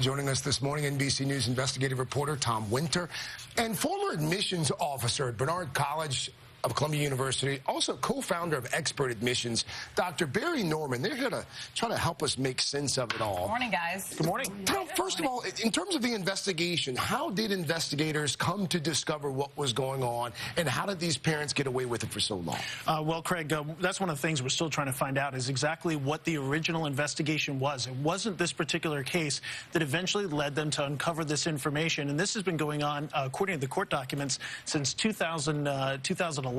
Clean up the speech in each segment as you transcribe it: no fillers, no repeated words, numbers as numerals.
Joining us this morning, NBC News investigative reporter Tom Winter and former admissions officer at Barnard College of Columbia University, also co-founder of Expert Admissions, Dr. Bari Norman. They're here to try to help us make sense of it all. Good morning, guys. Good morning. Tom, first of all, in terms of the investigation, how did investigators come to discover what was going on, and how did these parents get away with it for so long? Well, Craig, that's one of the things we're still trying to find out is exactly what the original investigation was. It wasn't this particular case that eventually led them to uncover this information, and this has been going on, according to the court documents, since 2011.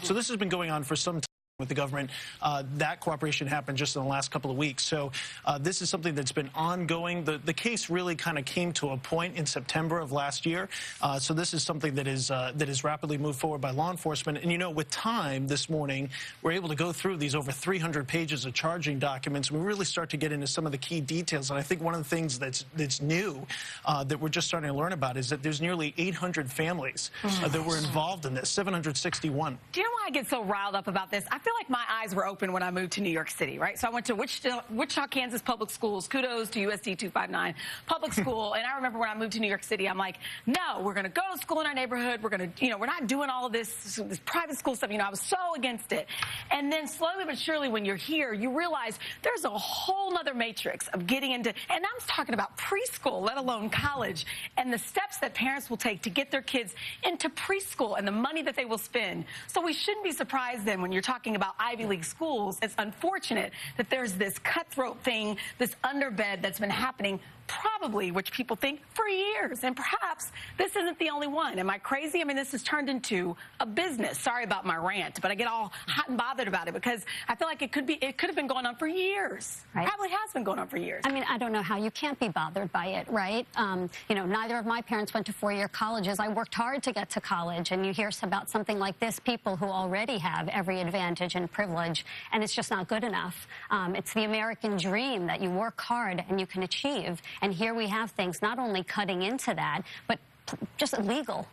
So this has been going on for some time with the government. That cooperation happened just in the last couple of weeks. So this is something that's been ongoing. The case really kind of came to a point in September of last year. So this is something that is rapidly moved forward by law enforcement. And, you know, with time this morning, we're able to go through these over 300 pages of charging documents. We really start to get into some of the key details. And I think one of the things that's new that we're just starting to learn about is that there's nearly 800 families that were involved in this, 761. Do you know why I get so riled up about this? I feel like my eyes were open when I moved to New York City, right? So I went to Wichita, Kansas public schools. Kudos to USD 259 public school. And I remember when I moved to New York City, I'm like, no, we're going to go to school in our neighborhood. We're going to, you know, we're not doing all of this private school stuff. You know, I was so against it. And then slowly but surely, when you're here, you realize there's a whole nother matrix of getting into, and I'm talking about preschool, let alone college, and the steps that parents will take to get their kids into preschool and the money that they will spend. So we shouldn't be surprised then when you're talking about Ivy League schools. It's unfortunate that there's this cutthroat thing, this underbed that's been happening probably, which people think, for years. And perhaps this isn't the only one. Am I crazy? I mean, this has turned into a business. Sorry about my rant, but I get all hot and bothered about it because I feel like it could have been going on for years. Right. Probably has been going on for years. I mean, I don't know how you can't be bothered by it, right? You know, neither of my parents went to four-year colleges. I worked hard to get to college, and you hear about something like this, people who already have every advantage and privilege, and it's just not good enough. It's the American dream that you work hard and you can achieve. And here we have things not only cutting into that, but just illegal.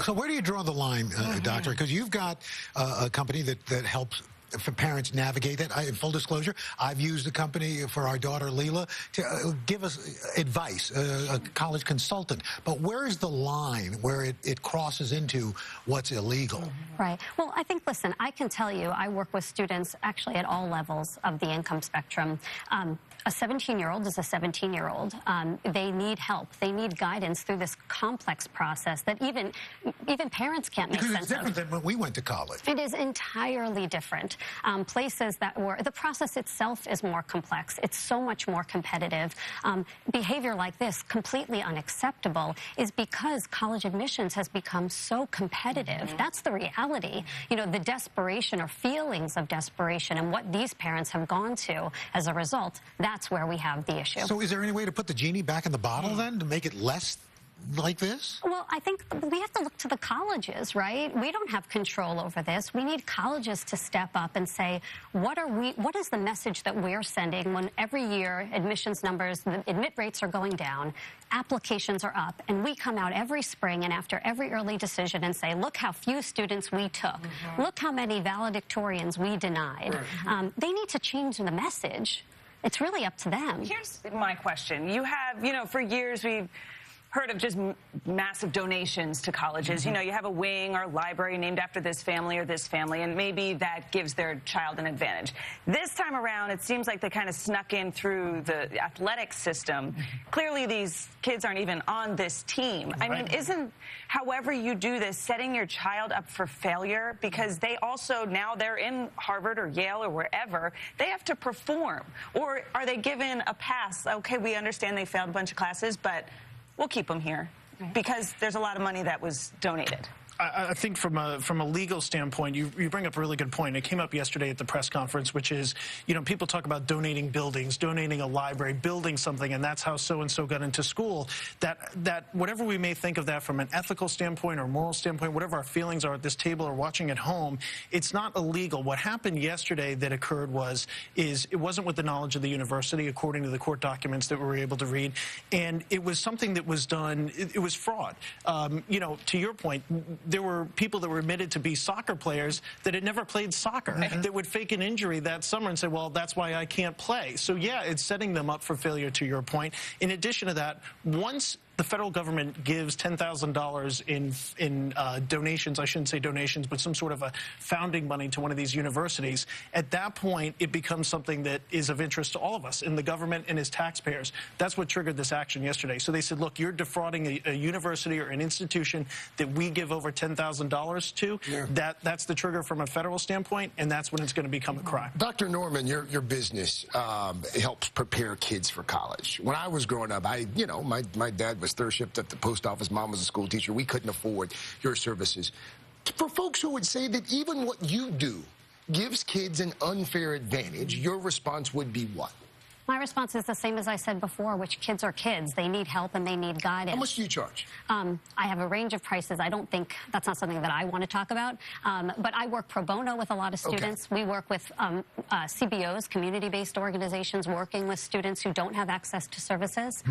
So where do you draw the line, Doctor? Because you've got a company that helps for parents navigate that. In full disclosure, I've used the company for our daughter Leela to give us advice, a college consultant. But where is the line where it crosses into what's illegal? Right. Well, I think, listen, I can tell you, I work with students actually at all levels of the income spectrum. A 17-year-old is a 17-year-old. They need help. They need guidance through this complex process that even parents can't make sense of. Because it's different than when we went to college. It is entirely different. Places that were, the process itself is more complex. It's so much more competitive. Behavior like this, completely unacceptable, is because college admissions has become so competitive. That's the reality. You know, the desperation or feelings of desperation and what these parents have gone to as a result, that's where we have the issue. So is there any way to put the genie back in the bottle then, to make it less like this? Well, I think we have to look to the colleges, right? We don't have control over this. We need colleges to step up and say, what is the message that we're sending when every year admissions numbers, the admit rates are going down, applications are up, and we come out every spring and after every early decision and say, look how few students we took. Look how many valedictorians we denied. They need to change the message. It's really up to them. Here's my question. You have, you know, for years we've heard of just massive donations to colleges. You know, you have a wing or a library named after this family or this family, and maybe that gives their child an advantage. This time around, it seems like they kind of snuck in through the athletic system. Clearly, these kids aren't even on this team. I mean, isn't, however you do this, setting your child up for failure? Because they also, now they're in Harvard or Yale or wherever, they have to perform. Or are they given a pass? Okay, we understand they failed a bunch of classes, but we'll keep them here because there's a lot of money that was donated. I think from a legal standpoint, you bring up a really good point. It came up yesterday at the press conference, which is, you know, people talk about donating buildings, donating a library, building something, and that's how so-and-so got into school. That whatever we may think of that from an ethical standpoint or moral standpoint, whatever our feelings are at this table or watching at home, it's not illegal. What happened yesterday that occurred is it wasn't with the knowledge of the university, according to the court documents that we were able to read, and it was something that was done, it was fraud. You know, to your point, there were people that were admitted to be soccer players that had never played soccer, that would fake an injury that summer and say, well, that's why I can't play. So, yeah, it's setting them up for failure, to your point. In addition to that, once the federal government gives $10,000 in donations, I shouldn't say donations, but some sort of a founding money to one of these universities, at that point, it becomes something that is of interest to all of us, in the government and as taxpayers. That's what triggered this action yesterday. So they said, look, you're defrauding a university or an institution that we give over $10,000 to. Yeah. That's the trigger from a federal standpoint, and that's when it's going to become a crime. Dr. Norman, your business helps prepare kids for college. When I was growing up, my dad was third shift at the post office. Mom was a school teacher. We couldn't afford your services. For folks who would say that even what you do gives kids an unfair advantage, your response would be what? My response is the same as I said before, which kids are kids. They need help and they need guidance. How much do you charge? I have a range of prices. I don't think that's not something that I want to talk about. But I work pro bono with a lot of students. Okay. We work with CBOs, community-based organizations, working with students who don't have access to services.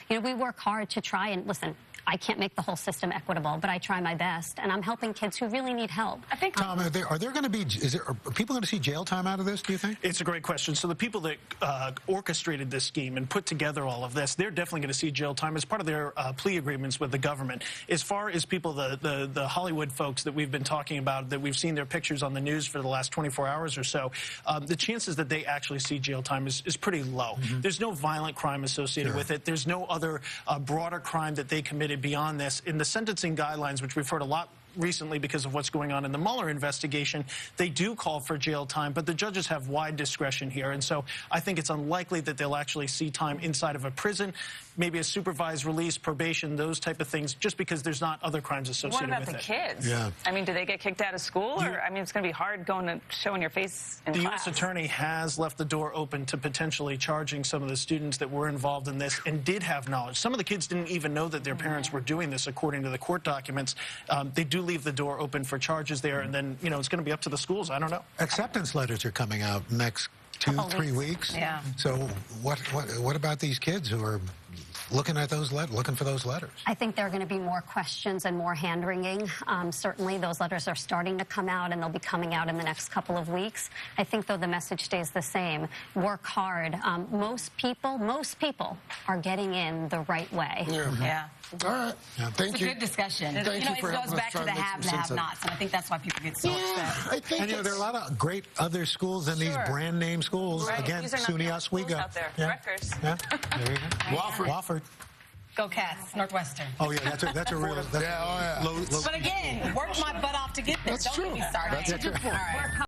We work hard to try and, listen, I can't make the whole system equitable, but I try my best, and I'm helping kids who really need help. I think, Tom, are there going to be, are people going to see jail time out of this, do you think? It's a great question. So the people that orchestrated this scheme and put together all of this, they're definitely going to see jail time as part of their plea agreements with the government. As far as people, the Hollywood folks that we've been talking about, that we've seen their pictures on the news for the last 24 hours or so, the chances that they actually see jail time is pretty low. There's no violent crime associated with it. There's no other broader crime that they committed beyond this. In the sentencing guidelines, which we've heard a lot recently because of what's going on in the Mueller investigation, they do call for jail time, but the judges have wide discretion here. And so I think it's unlikely that they'll actually see time inside of a prison, maybe a supervised release, probation, those type of things, just because there's not other crimes associated with it. What about the kids? Yeah. I mean, do they get kicked out of school? Or, I mean, it's going to be hard going to showing your face in class. The U.S. attorney has left the door open to potentially charging some of the students that were involved in this and did have knowledge. Some of the kids didn't even know that their parents were doing this, according to the court documents. They do leave the door open for charges there, and then, it's going to be up to the schools. I don't know. Acceptance letters are coming out next 2-3 weeks. Yeah. So what about these kids who are looking at those looking for those letters? I think there are going to be more questions and more hand-wringing. Certainly, those letters are starting to come out, and they'll be coming out in the next couple of weeks. I think, though, the message stays the same. Work hard. Most people are getting in the right way. Yeah. All right. Yeah. Thank you. It's a good discussion. Thank you It for goes back to the haves and have-nots, and I think that's why people get so upset. I think And there are a lot of great other schools than these brand name schools. Right. Again, These are not SUNY the Oswego. schools out there. Yeah. Rutgers. Yeah. There you go. Wofford. Go Cats, Northwestern. Oh yeah, that's a real. That's Yeah, oh, yeah. low, But again, worked my butt off to get there. That's Don't true. get me started. That's true. All right.